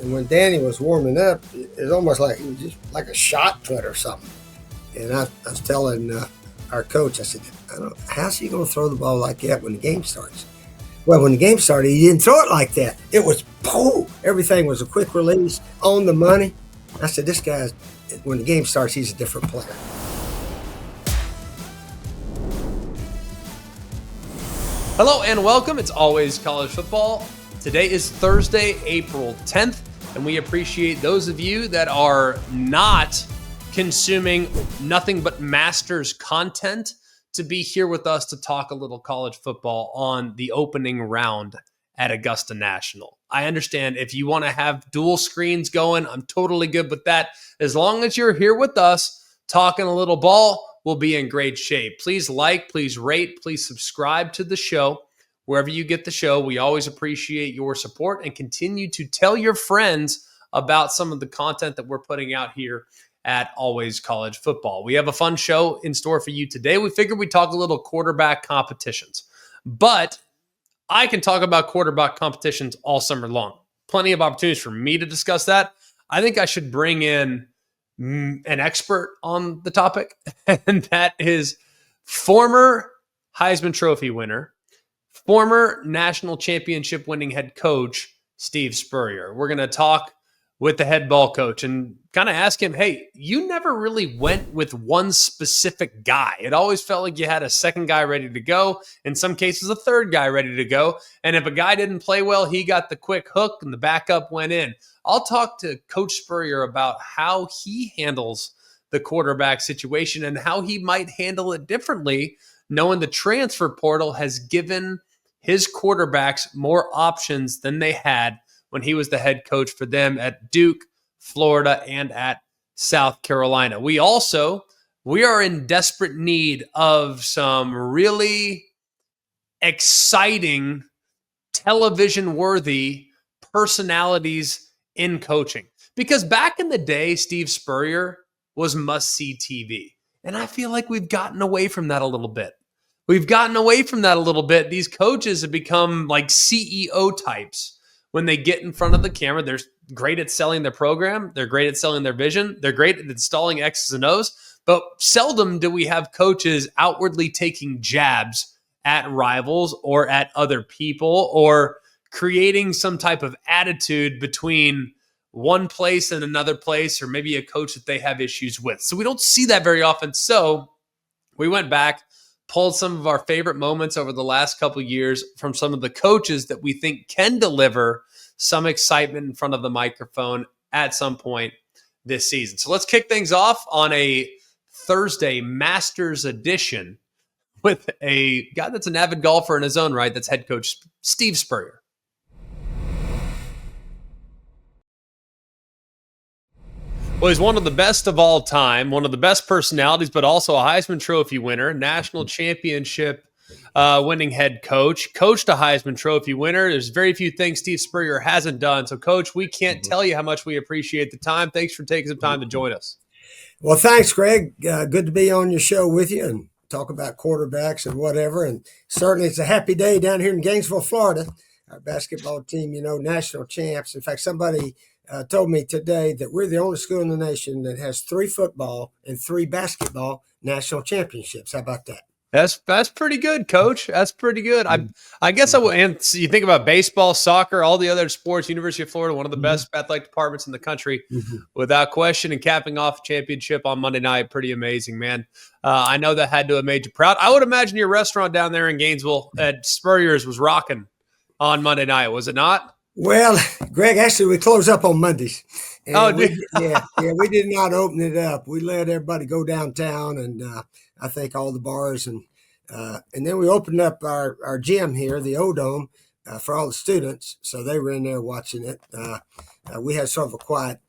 And when Danny was warming up, it was almost like he was just like a shot put or something. And I was telling our coach, I said, how's he going to throw the ball like that when the game starts? Well, when the game started, he didn't throw it like that. It was boom. Everything was a quick release, on the money. I said, this guy, when the game starts, he's a different player. Hello and welcome. It's Always College Football. Today is Thursday, April 10th, and we appreciate those of you that are not consuming nothing but Masters content to be here with us to talk a little college football on the opening round at Augusta National. I understand if you want to have dual screens going, I'm totally good with that. As long as you're here with us talking a little ball, we'll be in great shape. Please like, please rate, please subscribe to the show. Wherever you get the show, we always appreciate your support and continue to tell your friends about some of the content that we're putting out here at Always College Football. We have a fun show in store for you today. We figured we'd talk a little quarterback competitions, but I can talk about quarterback competitions all summer long. Plenty of opportunities for me to discuss that. I think I should bring in an expert on the topic, and that is former Heisman Trophy winner, former national championship winning head coach, Steve Spurrier. We're going to talk with the head ball coach and kind of ask him, hey, you never really went with one specific guy. It always felt like you had a second guy ready to go, in some cases a third guy ready to go. And if a guy didn't play well, he got the quick hook and the backup went in. I'll talk to Coach Spurrier about how he handles the quarterback situation and how he might handle it differently, knowing the transfer portal has given his quarterbacks more options than they had when he was the head coach for them at Duke, Florida, and at South Carolina. We are in desperate need of some really exciting, television-worthy personalities in coaching. Because back in the day, Steve Spurrier was must-see TV. And I feel like we've gotten away from that a little bit. These coaches have become like CEO types. When they get in front of the camera, they're great at selling their program. They're great at selling their vision. They're great at installing X's and O's. But seldom do we have coaches outwardly taking jabs at rivals or at other people or creating some type of attitude between one place and another place, or maybe a coach that they have issues with. So we don't see that very often. So we went back, pulled some of our favorite moments over the last couple of years from some of the coaches that we think can deliver some excitement in front of the microphone at some point this season. So let's kick things off on a Thursday Masters edition with a guy that's an avid golfer in his own right. That's head coach Steve Spurrier. Well, he's one of the best of all time, one of the best personalities, but also a Heisman Trophy winner, national championship winning head coach, coached a Heisman Trophy winner. There's very few things Steve Spurrier hasn't done. So, Coach, we can't tell you how much we appreciate the time. Thanks for taking some time to join us. Well, thanks, Greg. Good to be on your show with you and talk about quarterbacks and whatever. And certainly it's a happy day down here in Gainesville, Florida. Our basketball team, national champs. In fact, somebody told me today that we're the only school in the nation that has 3 football and 3 basketball national championships. How about that? That's pretty good, Coach. That's pretty good. I guess I will. And so you think about baseball, soccer, all the other sports. University of Florida, one of the best athletic departments in the country, without question. And capping off a championship on Monday night, pretty amazing, man. I know that had to have made you proud. I would imagine your restaurant down there in Gainesville at Spurrier's was rocking on Monday night, was it not? Well, Greg, actually, we close up on Mondays. And we did not open it up. We let everybody go downtown, and I think all the bars, and then we opened up our gym here, the O-Dome, for all the students. So they were in there watching it. We had sort of a quiet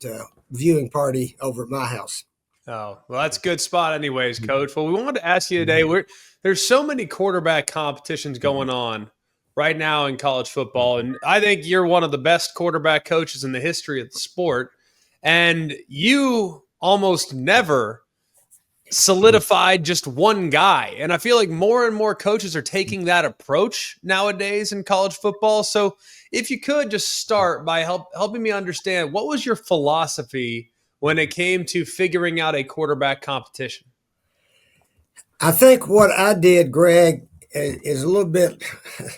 viewing party over at my house. Oh, well, that's a good spot anyways, Coach. Well, we wanted to ask you today, there's so many quarterback competitions going on right now in college football. And I think you're one of the best quarterback coaches in the history of the sport. And you almost never solidified just one guy. And I feel like more and more coaches are taking that approach nowadays in college football. So if you could just start by helping me understand, what was your philosophy when it came to figuring out a quarterback competition? I think what I did, Greg, is a little bit.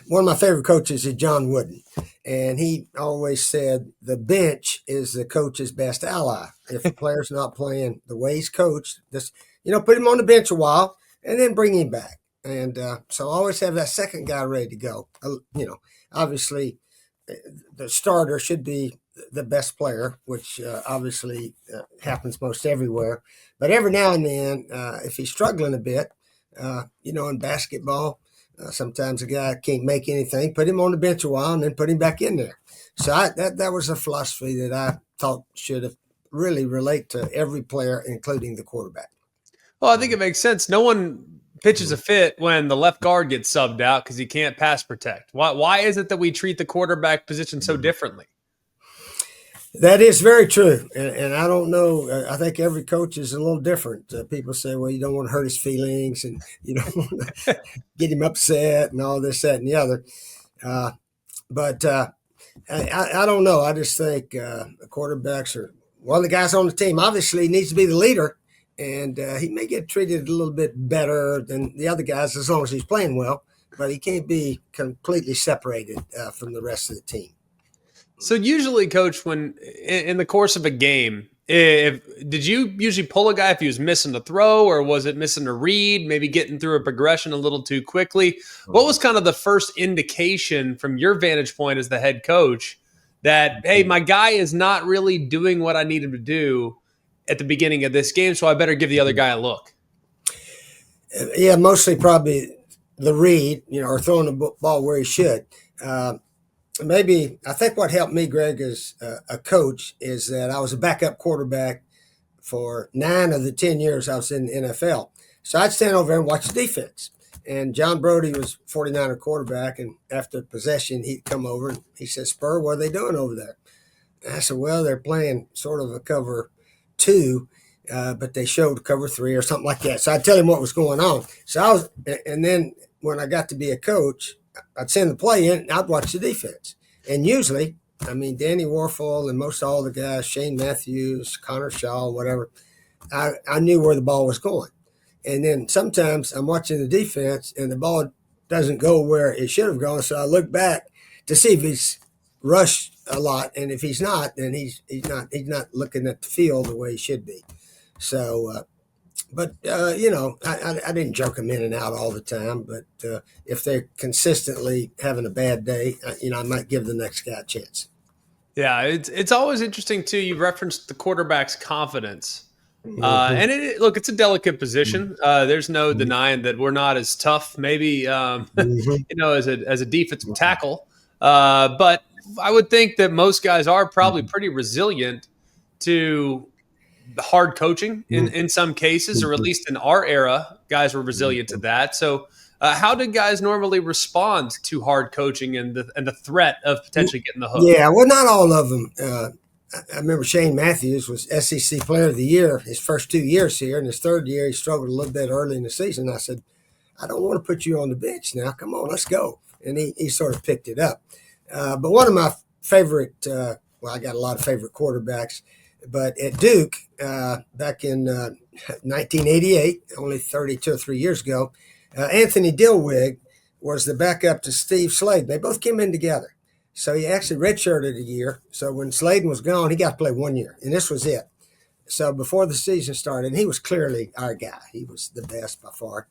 One of my favorite coaches is John Wooden, and he always said the bench is the coach's best ally. If the player's not playing the way he's coached, just put him on the bench a while and then bring him back. And so I always have that second guy ready to go. Obviously, the starter should be the best player, which obviously happens most everywhere. But every now and then, if he's struggling a bit, in basketball, sometimes a guy can't make anything, put him on the bench a while and then put him back in there. So that was a philosophy that I thought should have really relate to every player, including the quarterback. Well, I think it makes sense. No one pitches a fit when the left guard gets subbed out because he can't pass protect. Why is it that we treat the quarterback position so differently? That is very true. And I don't know. I think every coach is a little different. People say, well, you don't want to hurt his feelings and you don't want to get him upset and all this, that, and the other. But I don't know. I just think the quarterbacks are one of the guys on the team. Obviously, he needs to be the leader, and he may get treated a little bit better than the other guys as long as he's playing well. But he can't be completely separated from the rest of the team. So usually, Coach, when in the course of a game, did you usually pull a guy if he was missing a throw, or was it missing a read, maybe getting through a progression a little too quickly? What was kind of the first indication from your vantage point as the head coach that, hey, my guy is not really doing what I need him to do at the beginning of this game, so I better give the other guy a look? Yeah, mostly probably the read, or throwing the ball where he should. Maybe I think what helped me, Greg, as a coach is that I was a backup quarterback for 9 of the 10 years I was in the NFL. So I'd stand over there and watch the defense. And John Brody was 49er quarterback, and after possession, he'd come over and he said, "Spur, what are they doing over there?" And I said, "Well, they're playing sort of a cover 2, but they showed cover 3 or something like that." So I'd tell him what was going on. And then when I got to be a coach, I'd send the play in and I'd watch the defense. And usually, Danny Wuerffel and most all the guys, Shane Matthews, Connor Shaw, whatever, I knew where the ball was going. And then sometimes I'm watching the defense and the ball doesn't go where it should have gone. So I look back to see if he's rushed a lot. And if he's not, then he's not looking at the field the way he should be. So, I didn't jerk them in and out all the time. But if they're consistently having a bad day, I might give the next guy a chance. Yeah, it's always interesting, too. You referenced the quarterback's confidence. And it's a delicate position. There's no denying that we're not as tough, maybe, as a defensive tackle. But I would think that most guys are probably pretty resilient to hard coaching in some cases, or at least in our era, guys were resilient to that. So how did guys normally respond to hard coaching and the threat of potentially getting the hook? Yeah, well, not all of them. I remember Shane Matthews was SEC Player of the Year his first 2 years here. In his third year, he struggled a little bit early in the season. I said, "I don't want to put you on the bench now. Come on, let's go." And he sort of picked it up. But one of my favorite, I got a lot of favorite quarterbacks, but at Duke, back in 1988, only 32 or 3 years ago, Anthony Dilweg was the backup to Steve Slade. They both came in together. So he actually redshirted a year. So when Sladen was gone, he got to play 1 year, and this was it. So before the season started, he was clearly our guy. He was the best by far.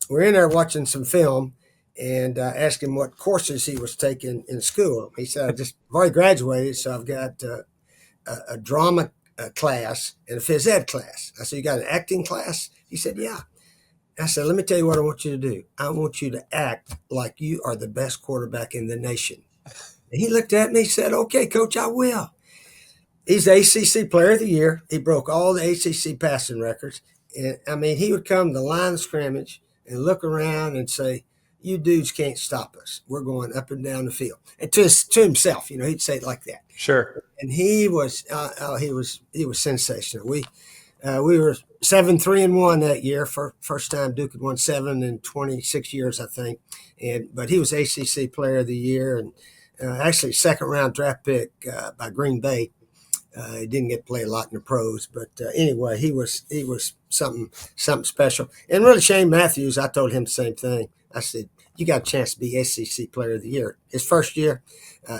We're in there watching some film and asked him what courses he was taking in school. He said, I've already graduated, so I've got a drama class and a phys ed class. I said, "You got an acting class?" He said, "Yeah." I said, "Let me tell you what I want you to do. I want you to act like you are the best quarterback in the nation." And he looked at me and said, "Okay, Coach, I will." He's the ACC Player of the Year. He broke all the ACC passing records. And, he would come to the line of scrimmage and look around and say, "You dudes can't stop us. We're going up and down the field." And to himself, he'd say it like that. Sure. And he was sensational. We were 7-3-1 that year. For first time Duke had won 7 in 26 years, I think. But he was ACC Player of the Year, and actually second round draft pick by Green Bay. He didn't get to play a lot in the pros, but anyway, he was something special. And really, Shane Matthews, I told him the same thing. I said, "You got a chance to be SEC Player of the Year his first year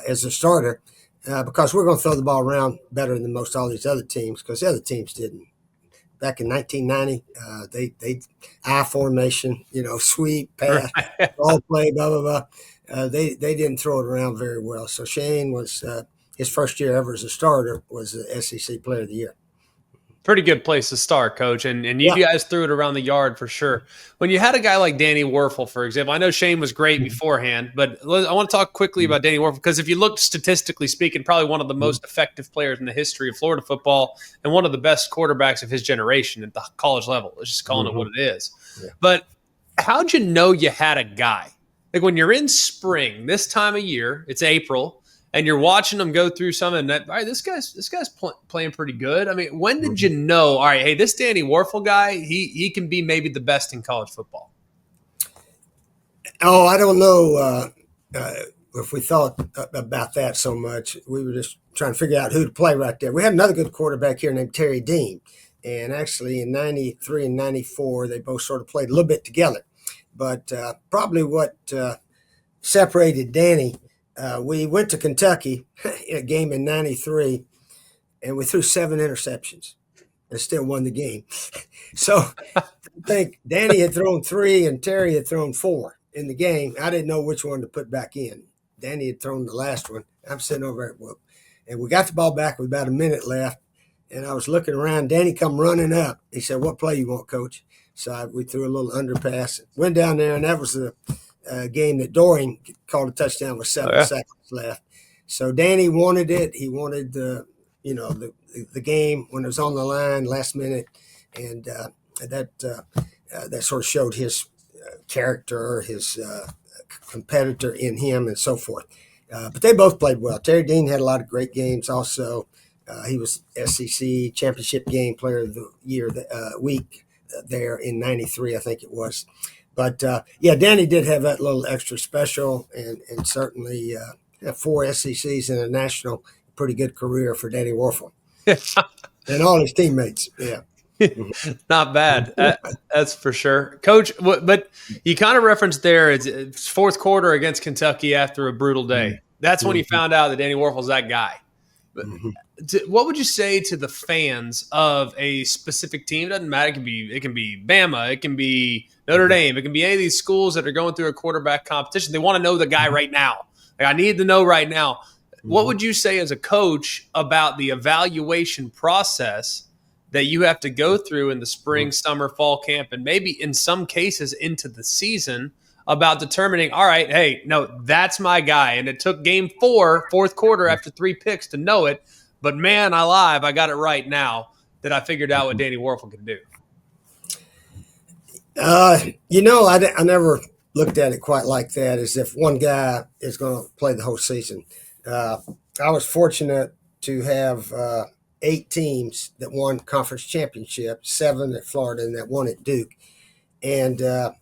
as a starter, because we're going to throw the ball around better than most all these other teams, because the other teams didn't." Back in 1990, they I formation, sweep, pass, ball play, blah blah blah. They didn't throw it around very well. So Shane was his first year ever as a starter was the SEC Player of the Year. Pretty good place to start, Coach. And you Yeah. guys threw it around the yard for sure. When you had a guy like Danny Wuerffel, for example, I know Shane was great beforehand, but I want to talk quickly about Danny Wuerffel, because if you look statistically speaking, probably one of the most effective players in the history of Florida football and one of the best quarterbacks of his generation at the college level. Let's just calling it what it is. Yeah. But how'd you know you had a guy? Like when you're in spring, this time of year, it's April, and you're watching them go through some, and all right, this guy's playing pretty good. I mean, when did you know? All right, hey, this Danny Wuerffel guy, he can be maybe the best in college football. Oh, I don't know if we thought about that so much. We were just trying to figure out who to play right there. We had another good quarterback here named Terry Dean, and actually in '93 and '94, they both sort of played a little bit together. But probably what separated Danny. We went to Kentucky in a game in '93, and we threw 7 interceptions and still won the game. So I think Danny had thrown 3 and Terry had thrown 4 in the game. I didn't know which one to put back in. Danny had thrown the last one. I'm sitting over at work, and we got the ball back with about a minute left, and I was looking around. Danny come running up. He said, "What play you want, Coach?" So we threw a little underpass, went down there, and that was the game that Dorian called a touchdown with 7 seconds left. So Danny wanted it. He wanted the game when it was on the line last minute, and that sort of showed his character, his competitor in him, and so forth. But they both played well. Terry Dean had a lot of great games. Also, he was SEC championship game player of the year week there in '93, I think it was. But, Danny did have that little extra special, and certainly 4 SECs and a national, pretty good career for Danny Wuerffel and all his teammates. Yeah. Not bad. That's for sure. Coach, but you kind of referenced there, it's fourth quarter against Kentucky after a brutal day. That's when you found out that Danny Wuerffel's that guy. But what would you say to the fans of a specific team? It doesn't matter. It can be Bama. It can be Notre Dame. It can be any of these schools that are going through a quarterback competition. They want to know the guy right now. Like, I need to know right now. What would you say as a coach about the evaluation process that you have to go through in the spring, summer, fall camp, and maybe in some cases into the season about determining, all right, hey, no, that's my guy. And it took game 4, fourth quarter after 3 picks to know it. But man, I got it right now that I figured out what Danny Wuerffel can do. I never looked at it quite like that, as if one guy is going to play the whole season. I was fortunate to have 8 teams that won conference championship, 7 at Florida and that 1 at Duke. And 2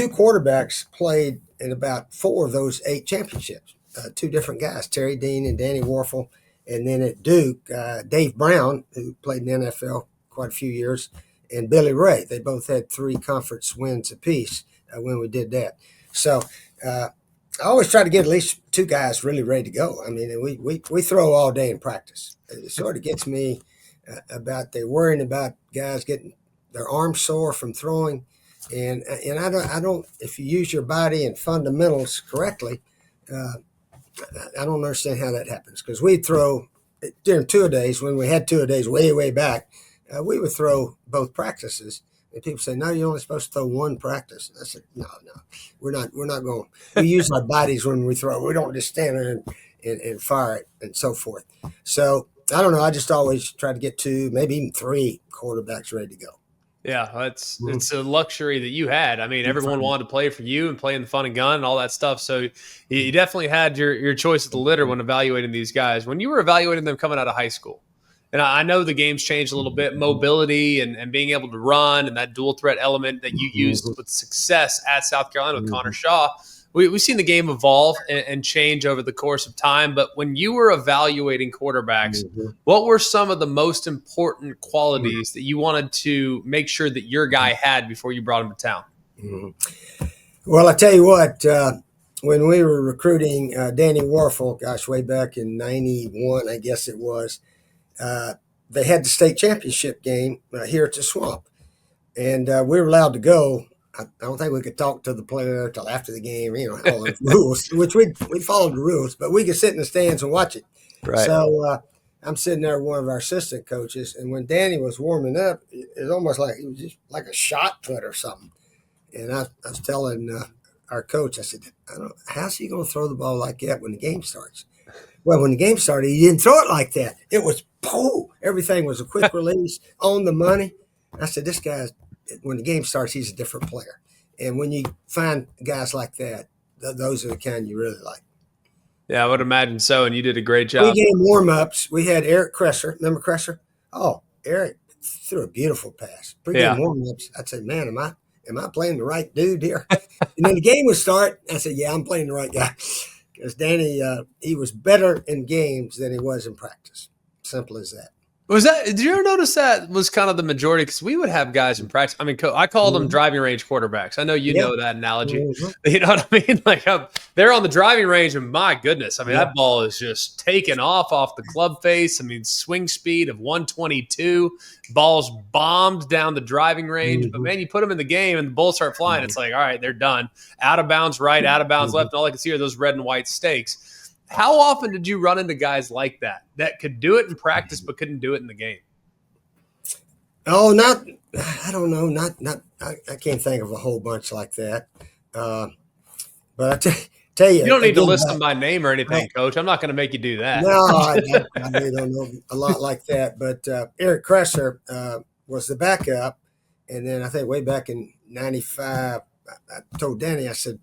quarterbacks played in about 4 of those 8 championships. 2 different guys, Terry Dean and Danny Wuerffel. And then at Duke, Dave Brown, who played in the NFL quite a few years, and Billy Ray. They both had 3 conference wins apiece when we did that. So I always try to get at least 2 guys really ready to go. I mean, we throw all day in practice. It sort of gets me about they're worrying about guys getting their arms sore from throwing. And I don't if you use your body and fundamentals correctly, I don't understand how that happens, because we'd throw during 2-a-days, when we had 2-a-days way back, we would throw both practices, and people say, "No, you're only supposed to throw 1 practice." I said, "No, we're not going. We use our bodies when we throw. We don't just stand there and fire it and so forth." So I don't know. I just always try to get 2, maybe even 3 quarterbacks ready to go. Yeah, it's a luxury that you had. I mean, everyone wanted to play for you and play in the fun and gun and all that stuff. So you definitely had your choice of the litter when evaluating these guys. When you were evaluating them coming out of high school, And I know the game's changed a little bit, mobility and being able to run and that dual threat element that you used with success at South Carolina with Connor Shaw. We've seen the game evolve and change over the course of time. But when you were evaluating quarterbacks, what were some of the most important qualities that you wanted to make sure that your guy had before you brought him to town? Well, I tell you what, when we were recruiting Danny Wuerffel, gosh, way back in 91, I guess it was, they had the state championship game here at the Swamp. And we were allowed to go. I don't think we could talk to the player until after the game, all those rules, which we followed the rules, but we could sit in the stands and watch it. Right. So I'm sitting there with one of our assistant coaches, and when Danny was warming up, it was almost like he was just like a shot put or something. And I was telling our coach, I said, how's he going to throw the ball like that when the game starts? Well, when the game started, he didn't throw it like that. It was, everything was a quick release, on the money. I said, this guy's, when the game starts, he's a different player. And when you find guys like that, those are the kind you really like. Yeah, I would imagine so, and you did a great job. Pre-game warm-ups, we had Eric Kresser. Remember Kresser? Oh, Eric threw a beautiful pass. Pre-game warm-ups, I'd say, man, am I playing the right dude here? And then the game would start. I said, yeah, I'm playing the right guy. Because Danny, he was better in games than he was in practice. Simple as that. Did you ever notice that was kind of the majority? Because we would have guys in practice. I mean, I called them driving range quarterbacks. I know you know that analogy. You know what I mean? Like they're on the driving range, and my goodness, I mean, that ball is just taken off the club face. I mean, swing speed of 122, balls bombed down the driving range. But man, you put them in the game, and the balls start flying. It's like, all right, they're done. Out of bounds right, out of bounds left. And all I can see are those red and white stakes. How often did you run into guys like that could do it in practice but couldn't do it in the game? Oh, I don't know. I can't think of a whole bunch like that. But I tell you. You don't need to list them by name or anything, Coach. I'm not going to make you do that. No, I really don't know a lot like that. But Eric Kresser was the backup. And then I think way back in 95, I told Danny, I said,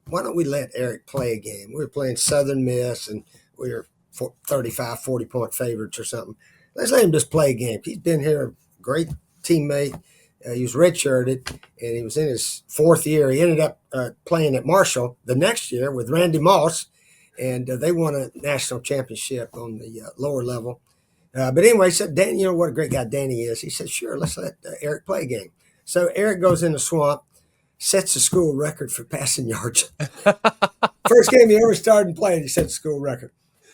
why don't we let Eric play a game? We were playing Southern Miss, and we were 35, 40-point favorites or something. Let's let him just play a game. He's been here, a great teammate. He was redshirted, and he was in his fourth year. He ended up playing at Marshall the next year with Randy Moss, and they won a national championship on the lower level. But anyway, he said, Dan, you know what a great guy Danny is. He said, sure, let's let Eric play a game. So Eric goes in the Swamp, sets the school record for passing yards. First game he ever started and played, he set the school record.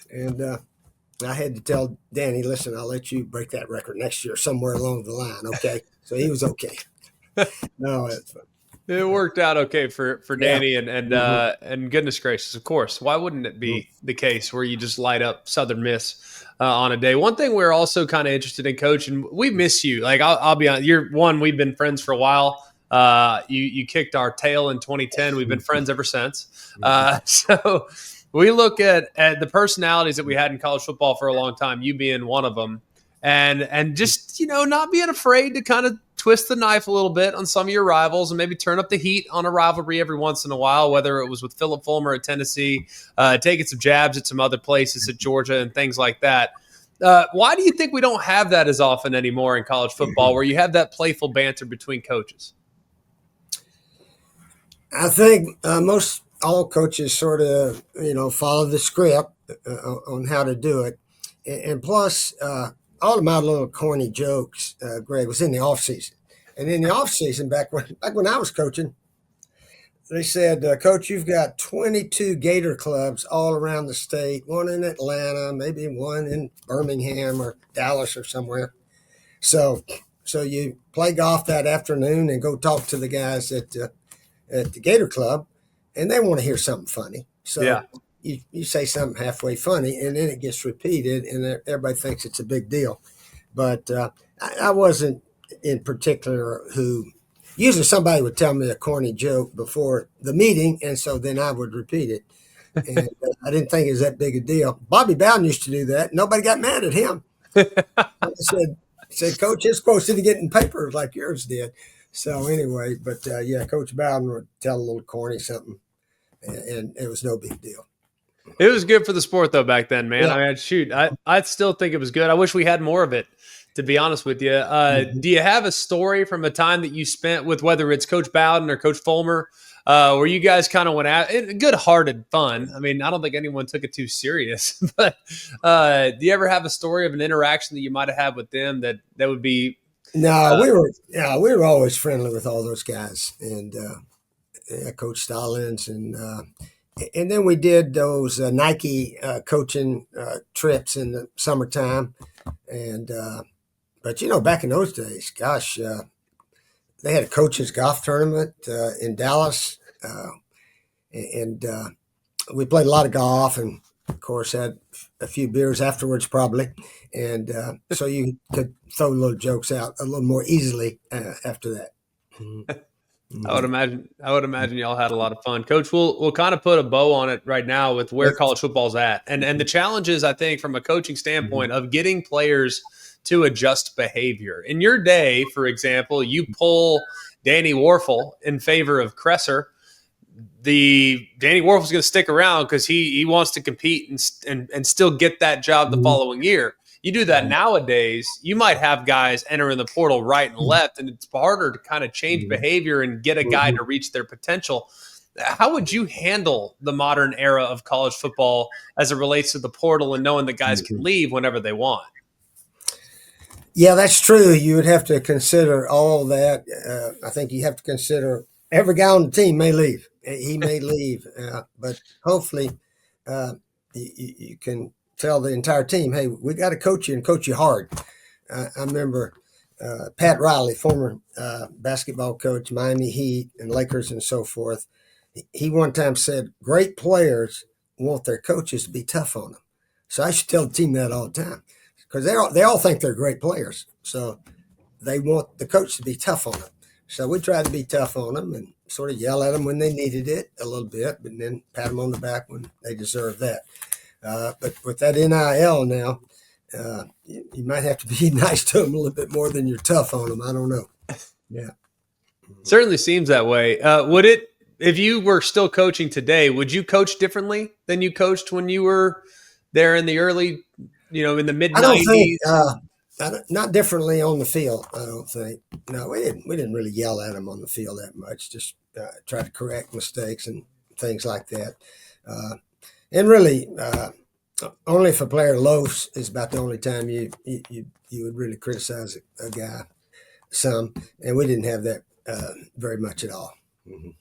And I had to tell Danny, listen, I'll let you break that record next year somewhere along the line, okay? So he was okay. No, it's fun. It worked out okay for Danny, and goodness gracious, of course. Why wouldn't it be the case where you just light up Southern Miss on a day? One thing we're also kind of interested in, Coach, and we miss you. Like I'll be honest, we've been friends for a while. You kicked our tail in 2010. We've been friends ever since. So we look at the personalities that we had in college football for a long time, you being one of them, and just, not being afraid to kind of twist the knife a little bit on some of your rivals and maybe turn up the heat on a rivalry every once in a while, whether it was with Phillip Fulmer at Tennessee, taking some jabs at some other places at Georgia and things like that. Why do you think we don't have that as often anymore in college football, where you have that playful banter between coaches? I think most all coaches sort of, follow the script on how to do it. And plus, all of my little corny jokes, Greg, was in the off season. And in the off season, back when I was coaching, they said, Coach, you've got 22 Gator clubs all around the state, one in Atlanta, maybe one in Birmingham or Dallas or somewhere. So you play golf that afternoon and go talk to the guys at the Gator Club, and they want to hear something funny. So you say something halfway funny, and then it gets repeated, and everybody thinks it's a big deal. But I wasn't in particular who – usually somebody would tell me a corny joke before the meeting, and so then I would repeat it. And I didn't think it was that big a deal. Bobby Bowden used to do that. Nobody got mad at him. I said, Coach, it's supposed to get in papers like yours did. So anyway, but Coach Bowden would tell a little corny something, and it was no big deal. It was good for the sport though back then, man. Yeah. I mean, shoot, I still think it was good. I wish we had more of it, to be honest with you. Mhm. Do you have a story from a time that you spent with, whether it's Coach Bowden or Coach Fulmer, where you guys kind of went out, good-hearted fun? I mean, I don't think anyone took it too serious, but do you ever have a story of an interaction that you might have had with them that would be? No, Uh, we were always friendly with all those guys, and yeah, Coach Stallings, and then we did those Nike coaching trips in the summertime, and but back in those days, gosh, they had a coaches golf tournament in Dallas, and we played a lot of golf, and of course had a few beers afterwards, probably, and so you could throw little jokes out a little more easily after that. I would imagine. I would imagine y'all had a lot of fun, Coach. We'll kind of put a bow on it right now with where college football's at, and the challenges, I think, from a coaching standpoint of getting players to adjust behavior. In your day, for example, you pull Danny Wuerffel in favor of Cresser. The Danny Wuerffel's going to stick around because he wants to compete and still get that job the following year. You do that nowadays, you might have guys enter in the portal right and left, and it's harder to kind of change behavior and get a guy to reach their potential. How would you handle the modern era of college football as it relates to the portal and knowing that guys can leave whenever they want? Yeah, that's true. You would have to consider all that. I think you have to consider every guy on the team may leave. He may leave, but hopefully you can tell the entire team, hey, we got to coach you and coach you hard. I remember Pat Riley, former basketball coach, Miami Heat and Lakers and so forth. He one time said, great players want their coaches to be tough on them. So I should tell the team that all the time because they all think they're great players. So they want the coach to be tough on them. So we tried to be tough on them and sort of yell at them when they needed it a little bit, but then pat them on the back when they deserved that. But with that NIL now, you might have to be nice to them a little bit more than you're tough on them. I don't know. Yeah. Certainly seems that way. Would it, if you were still coaching today, would you coach differently than you coached when you were there in the early, in the mid 90s? I don't think, not differently on the field. I don't think. No, we didn't really yell at them on the field that much. Just try to correct mistakes and things like that. And really, only if a player loafs is about the only time you would really criticize a guy some. And we didn't have that very much at all. Mm-hmm.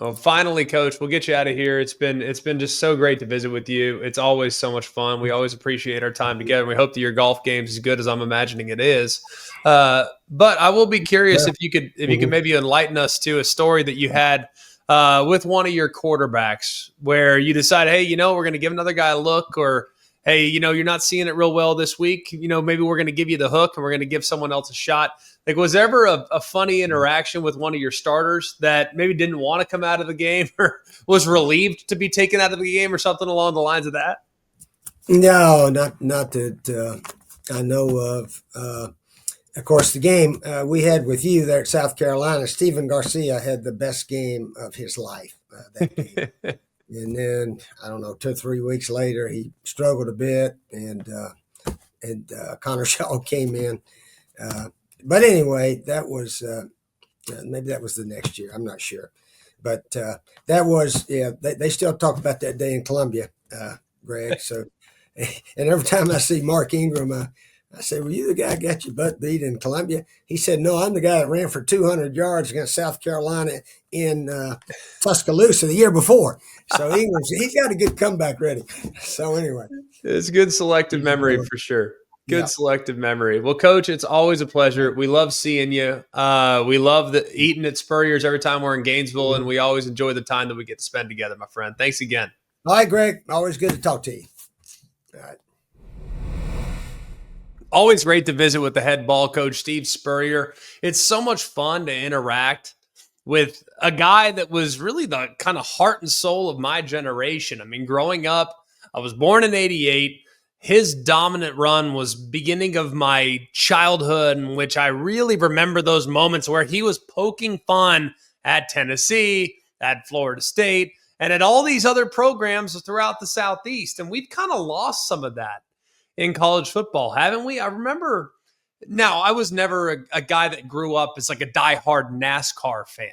Well, finally, Coach, we'll get you out of here. It's been just so great to visit with you. It's always so much fun. We always appreciate our time together. We hope that your golf game's as good as I'm imagining it is. But I will be curious if you could maybe enlighten us to a story that you had with one of your quarterbacks where you decide, hey, we're going to give another guy a look, or hey, you're not seeing it real well this week. Maybe we're going to give you the hook and we're going to give someone else a shot. Like, was there ever a funny interaction with one of your starters that maybe didn't want to come out of the game or was relieved to be taken out of the game or something along the lines of that? No, not that I know of. Of course, the game we had with you there at South Carolina, Stephen Garcia had the best game of his life that game. And then, I don't know, 2 or 3 weeks later, he struggled a bit, and Connor Shaw came in. But anyway, that was maybe that was the next year. I'm not sure. But that was, they still talk about that day in Columbia, Greg. So, and every time I see Mark Ingram, I say, were you the guy that got your butt beat in Columbia? He said, no, I'm the guy that ran for 200 yards against South Carolina in Tuscaloosa the year before. So he's got a good comeback ready. So anyway. It's good selective memory for sure. Good selective memory. Well, Coach, it's always a pleasure. We love seeing you. We love eating at Spurrier's every time we're in Gainesville, and we always enjoy the time that we get to spend together, my friend. Thanks again. All right, Greg. Always good to talk to you. All right. Always great to visit with the head ball coach, Steve Spurrier. It's so much fun to interact with a guy that was really the kind of heart and soul of my generation. I mean, growing up, I was born in 88. His dominant run was beginning of my childhood, in which I really remember those moments where he was poking fun at Tennessee, at Florida State, and at all these other programs throughout the Southeast. And we've kind of lost some of that in college football, haven't we? I remember, now I was never a guy that grew up as like a diehard NASCAR fan,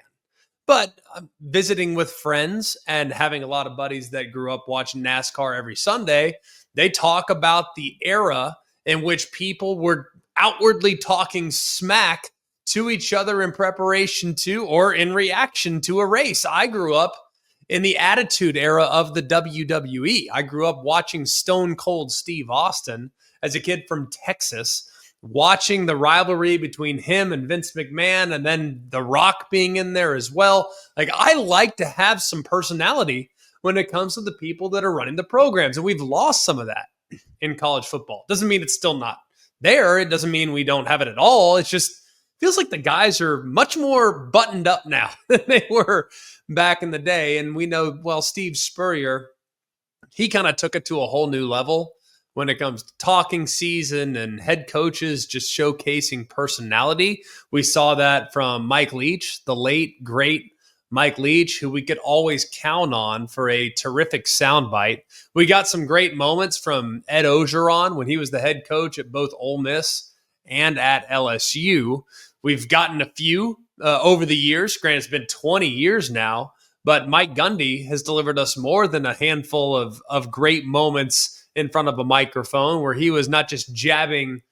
but visiting with friends and having a lot of buddies that grew up watching NASCAR every Sunday, they talk about the era in which people were outwardly talking smack to each other in preparation to or in reaction to a race. I grew up in the Attitude Era of the WWE. I grew up watching Stone Cold Steve Austin as a kid from Texas, watching the rivalry between him and Vince McMahon, and then The Rock being in there as well. Like, I like to have some personality when it comes to the people that are running the programs, and we've lost some of that in college football. Doesn't mean it's still not there. It doesn't mean we don't have it at all. It's just feels like the guys are much more buttoned up now than they were back in the day. And we know, well, Steve Spurrier, he kind of took it to a whole new level when it comes to talking season and head coaches just showcasing personality. We saw that from Mike Leach, the late, great Mike Leach, who we could always count on for a terrific soundbite. We got some great moments from Ed Ogeron when he was the head coach at both Ole Miss and at LSU. We've gotten a few over the years. Granted, it's been 20 years now, but Mike Gundy has delivered us more than a handful of great moments in front of a microphone where he was not just jabbing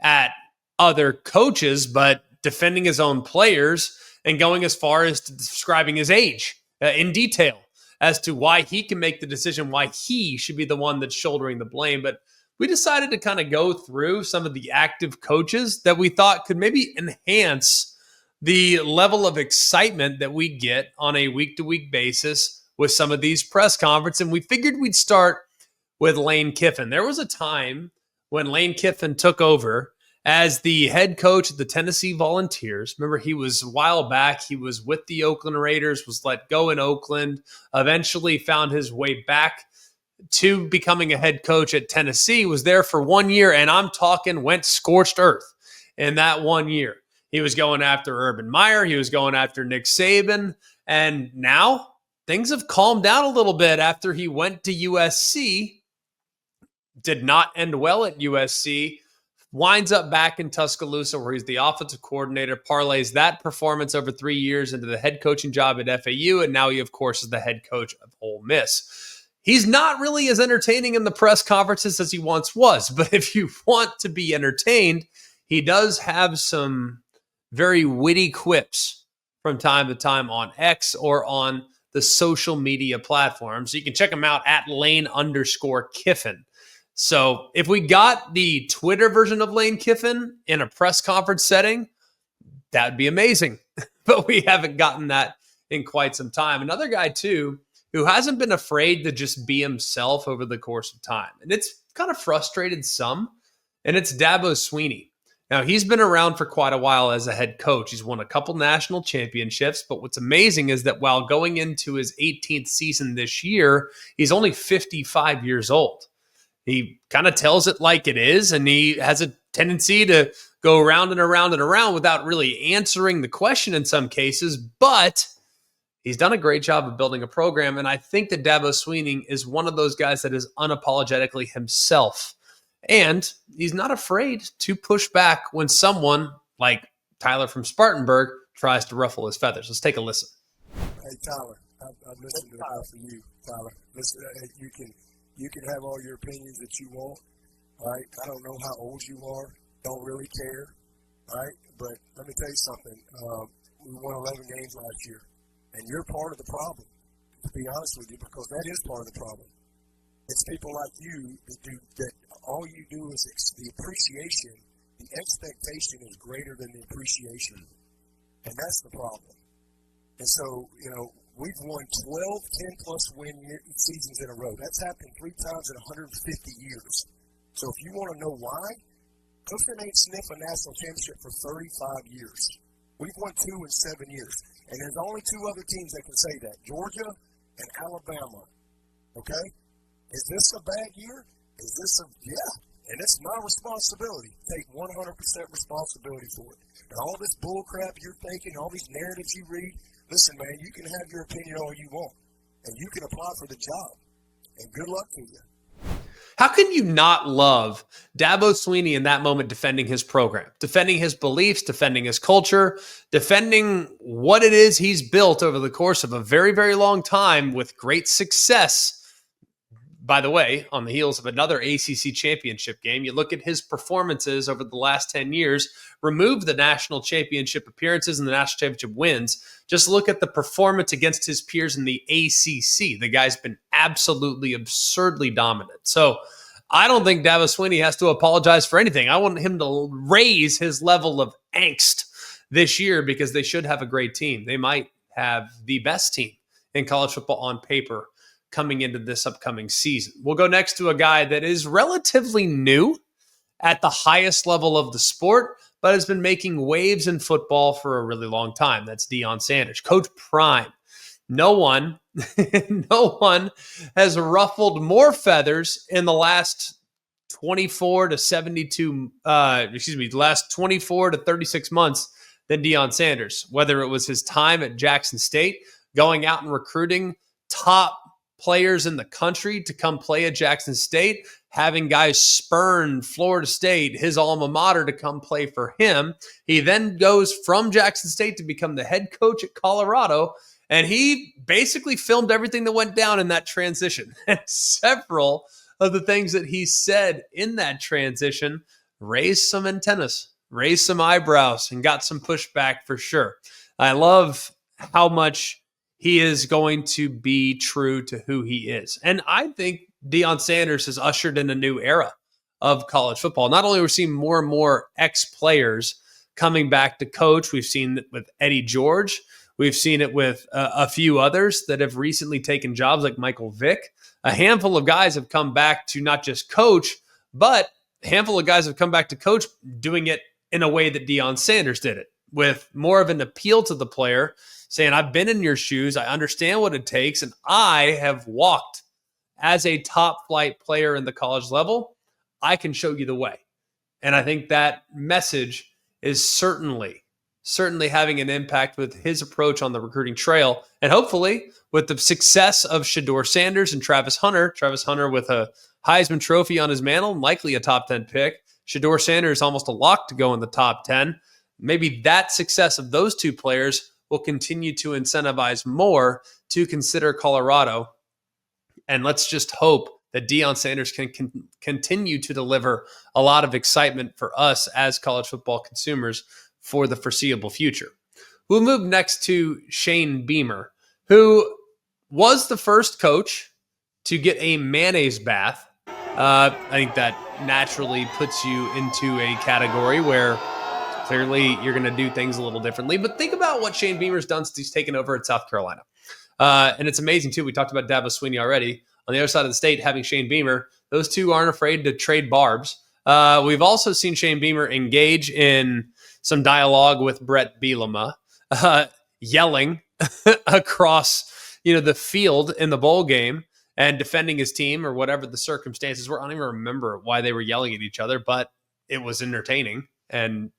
at other coaches, but defending his own players and going as far as to describing his age in detail as to why he can make the decision, why he should be the one that's shouldering the blame. But we decided to kind of go through some of the active coaches that we thought could maybe enhance the level of excitement that we get on a week-to-week basis with some of these press conferences. And we figured we'd start with Lane Kiffin. There was a time when Lane Kiffin took over as the head coach of the Tennessee Volunteers. Remember, he was a while back. He was with the Oakland Raiders, was let go in Oakland, eventually found his way back to becoming a head coach at Tennessee, was there for 1 year, and I'm talking went scorched earth in that 1 year. He was going after Urban Meyer. He was going after Nick Saban. And now things have calmed down a little bit after he went to USC. Did not end well at USC. Winds up back in Tuscaloosa where he's the offensive coordinator, parlays that performance over 3 years into the head coaching job at FAU, and now he, of course, is the head coach of Ole Miss. He's not really as entertaining in the press conferences as he once was, but if you want to be entertained, he does have some very witty quips from time to time on X or on the social media platforms. So you can check him out at Lane_Kiffin. So if we got the Twitter version of Lane Kiffin in a press conference setting, that would be amazing. But we haven't gotten that in quite some time. Another guy, too, who hasn't been afraid to just be himself over the course of time. And it's kind of frustrated some, and it's Dabo Swinney. Now, he's been around for quite a while as a head coach. He's won a couple national championships, but what's amazing is that while going into his 18th season this year, he's only 55 years old. He kind of tells it like it is, and he has a tendency to go around and around and around without really answering the question in some cases, but he's done a great job of building a program, and I think that Dabo Swinney is one of those guys that is unapologetically himself. And he's not afraid to push back when someone like Tyler from Spartanburg tries to ruffle his feathers. Let's take a listen. Hey, Tyler, I've listened to enough of you, Tyler. Listen, you can have all your opinions that you want, all right? I don't know how old you are. Don't really care, all right? But let me tell you something. We won 11 games last year, and you're part of the problem, to be honest with you, because that is part of the problem. It's people like you that all you do is the appreciation. The expectation is greater than the appreciation, and that's the problem. And so, we've won 12 10-plus win seasons in a row. That's happened 3 times in 150 years. So if you want to know why, Clifton ain't sniffed a national championship for 35 years. We've won 2 in 7 years. And there's only 2 other teams that can say that, Georgia and Alabama. Okay? Is this a bad year? Yeah. And it's my responsibility. Take 100% responsibility for it. And all this bull crap you're thinking, all these narratives you read, listen, man, you can have your opinion all you want. and you can apply for the job. And good luck to you. How can you not love Dabo Swinney in that moment defending his program, defending his beliefs, defending his culture, defending what it is he's built over the course of a very, very long time with great success? By the way, on the heels of another ACC championship game, you look at his performances over the last 10 years, remove the national championship appearances and the national championship wins. Just look at the performance against his peers in the ACC. The guy's been absolutely absurdly dominant. So I don't think Dabo Swinney has to apologize for anything. I want him to raise his level of angst this year because they should have a great team. They might have the best team in college football on paper coming into this upcoming season. We'll go next to a guy that is relatively new at the highest level of the sport, but has been making waves in football for a really long time. That's Deion Sanders, Coach Prime. No one has ruffled more feathers in the last 24 to 36 months than Deion Sanders, whether it was his time at Jackson State, going out and recruiting top players in the country to come play at Jackson State, having guys spurn Florida State, his alma mater, to come play for him. He then goes from Jackson State to become the head coach at Colorado, and he basically filmed everything that went down in that transition. And several of the things that he said in that transition raised some antennas, raised some eyebrows, and got some pushback for sure. I love how much he is going to be true to who he is. And I think Deion Sanders has ushered in a new era of college football. Not only are we seeing more and more ex-players coming back to coach, we've seen it with Eddie George. We've seen it with a few others that have recently taken jobs like Michael Vick. A handful of guys have come back to not just coach, but a handful of guys have come back to coach doing it in a way that Deion Sanders did it, with more of an appeal to the player, saying, I've been in your shoes, I understand what it takes, and I have walked as a top flight player in the college level. I can show you the way. And I think that message is certainly having an impact with his approach on the recruiting trail. And hopefully with the success of Shedeur Sanders and Travis Hunter with a Heisman Trophy on his mantle, likely a top 10 pick. Shedeur Sanders almost a lock to go in the top 10. Maybe that success of those two players will continue to incentivize more to consider Colorado. And let's just hope that Deion Sanders can continue to deliver a lot of excitement for us as college football consumers for the foreseeable future. We'll move next to Shane Beamer, who was the first coach to get a mayonnaise bath. I think that naturally puts you into a category where clearly you're going to do things a little differently. But think about what Shane Beamer's done since he's taken over at South Carolina. And it's amazing, too. We talked about Dabo Swinney already. On the other side of the state, having Shane Beamer, those two aren't afraid to trade barbs. We've also seen Shane Beamer engage in some dialogue with Brett Bielema, yelling across the field in the bowl game and defending his team or whatever the circumstances were. I don't even remember why they were yelling at each other, but it was entertaining and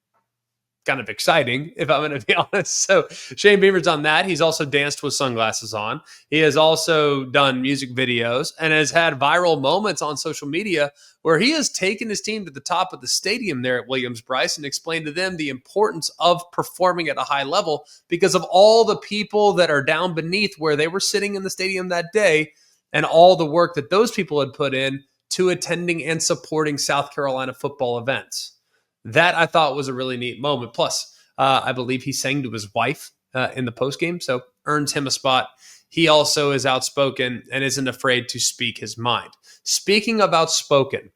kind of exciting, if I'm going to be honest. So Shane Beamer's done that. He's also danced with sunglasses on. He has also done music videos and has had viral moments on social media where he has taken his team to the top of the stadium there at Williams-Brice and explained to them the importance of performing at a high level because of all the people that are down beneath where they were sitting in the stadium that day and all the work that those people had put in to attending and supporting South Carolina football events. That I thought was a really neat moment. Plus, I believe he sang to his wife in the postgame, so earns him a spot. He also is outspoken and isn't afraid to speak his mind. Speaking of outspoken,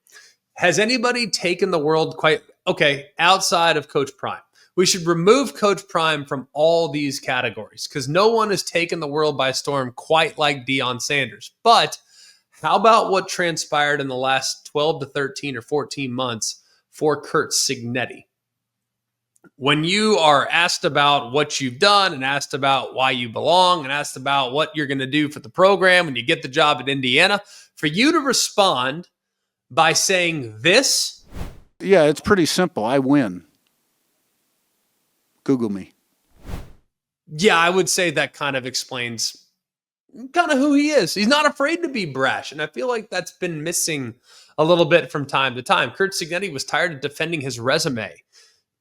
has anybody taken the world outside of Coach Prime? We should remove Coach Prime from all these categories because no one has taken the world by storm quite like Deion Sanders. But how about what transpired in the last 12 to 13 or 14 months for Curt Cignetti? When you are asked about what you've done and asked about why you belong and asked about what you're going to do for the program when you get the job at Indiana, for you to respond by saying this. Yeah, it's pretty simple. I win. Google me. Yeah, I would say that kind of explains kind of who he is. He's not afraid to be brash, and I feel like that's been missing a little bit from time to time. Curt Cignetti was tired of defending his resume.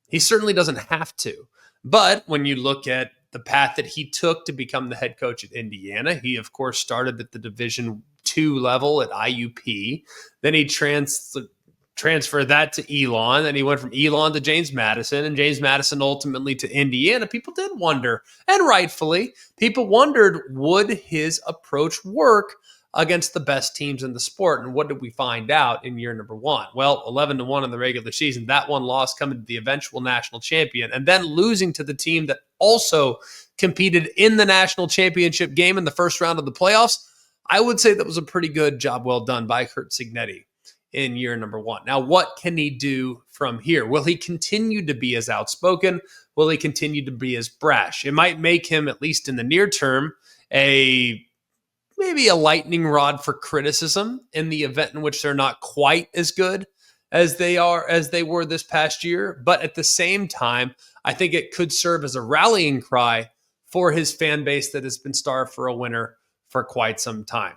He certainly doesn't have to. But when you look at the path that he took to become the head coach at Indiana, he, of course, started at the Division II level at IUP. Then he transferred that to Elon. Then he went from Elon to James Madison, and James Madison ultimately to Indiana. People did wonder, and rightfully, people wondered, would his approach work against the best teams in the sport? And what did we find out in year number one? Well, 11-1 in the regular season. That one loss coming to the eventual national champion, and then losing to the team that also competed in the national championship game in the first round of the playoffs. I would say that was a pretty good job well done by Curt Cignetti in year number one. Now, what can he do from here? Will he continue to be as outspoken? Will he continue to be as brash? It might make him, at least in the near term, maybe a lightning rod for criticism in the event in which they're not quite as good as they were this past year. But at the same time, I think it could serve as a rallying cry for his fan base that has been starved for a winner for quite some time.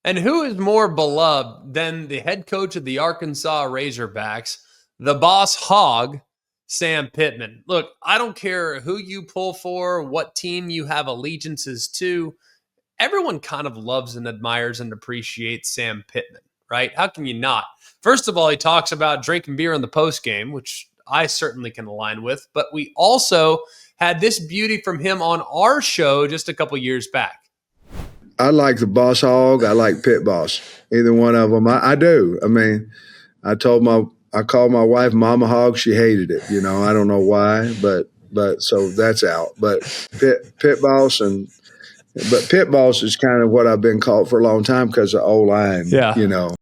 And who is more beloved than the head coach of the Arkansas Razorbacks, the boss hog, Sam Pittman? Look, I don't care who you pull for, what team you have allegiances to. Everyone kind of loves and admires and appreciates Sam Pittman, right? How can you not? First of all, he talks about drinking beer in the postgame, which I certainly can align with. But we also had this beauty from him on our show just a couple years back. I like the Boss Hog. I like Pit Boss. Either one of them. I do. I mean, I called my wife Mama Hog. She hated it. You know, I don't know why, but so that's out. But Pit Boss but Pit Boss is kind of what I've been called for a long time because of O-line. Yeah. You know.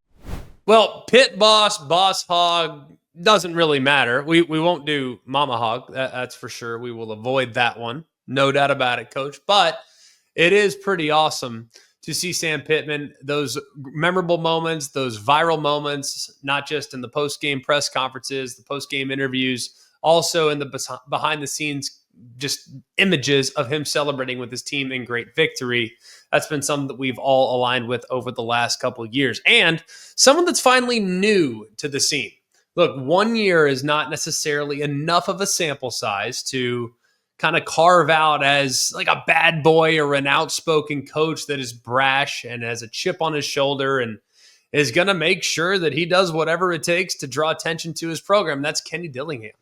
Well, Pit Boss, Boss Hog doesn't really matter. We won't do Mama Hog. That's for sure. We will avoid that one. No doubt about it, Coach. But it is pretty awesome to see Sam Pittman, those memorable moments, those viral moments, not just in the post-game press conferences, the post-game interviews, also in the behind-the-scenes just images of him celebrating with his team in great victory. That's been something that we've all aligned with over the last couple of years. And someone that's finally new to the scene. Look, 1 year is not necessarily enough of a sample size to kind of carve out as like a bad boy or an outspoken coach that is brash and has a chip on his shoulder and is going to make sure that he does whatever it takes to draw attention to his program. That's Kenny Dillingham.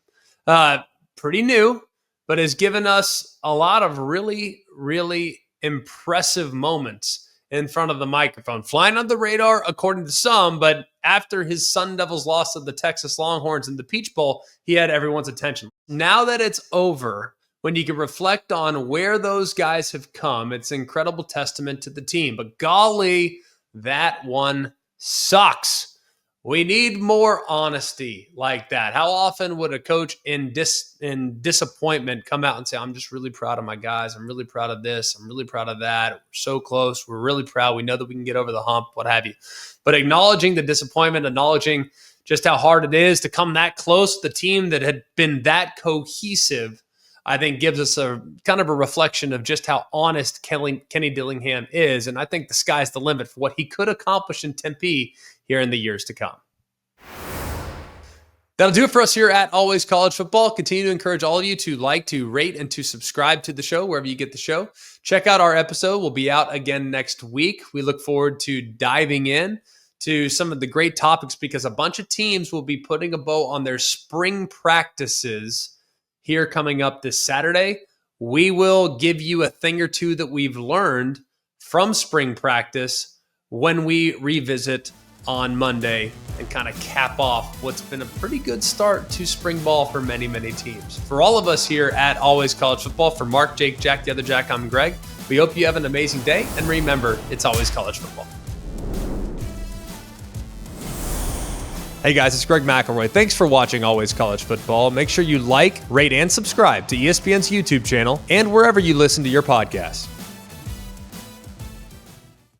Pretty new, but has given us a lot of really, really impressive moments in front of the microphone. Flying on the radar, according to some, but after his Sun Devils lost to the Texas Longhorns in the Peach Bowl, he had everyone's attention. Now that it's over, when you can reflect on where those guys have come, it's an incredible testament to the team. But golly, that one sucks. We need more honesty like that. How often would a coach in disappointment come out and say, I'm just really proud of my guys. I'm really proud of this. I'm really proud of that. We're so close. We're really proud. We know that we can get over the hump, what have you. But acknowledging the disappointment, acknowledging just how hard it is to come that close to the team that had been that cohesive, I think gives us a kind of a reflection of just how honest Kenny Dillingham is. And I think the sky's the limit for what he could accomplish in Tempe here in the years to come. That'll do it for us here at Always College Football. Continue to encourage all of you to like, to rate, and to subscribe to the show wherever you get the show. Check out our episode. We'll be out again next week. We look forward to diving in to some of the great topics because a bunch of teams will be putting a bow on their spring practices here coming up this Saturday. We will give you a thing or two that we've learned from spring practice when we revisit on Monday and kind of cap off what's been a pretty good start to spring ball for many, many teams. For all of us here at Always College Football, for Mark, Jake, Jack, the other Jack, I'm Greg. We hope you have an amazing day, and remember, it's always college football. Hey guys, it's Greg McElroy. Thanks for watching Always College Football. Make sure you like, rate, and subscribe to ESPN's YouTube channel and wherever you listen to your podcasts.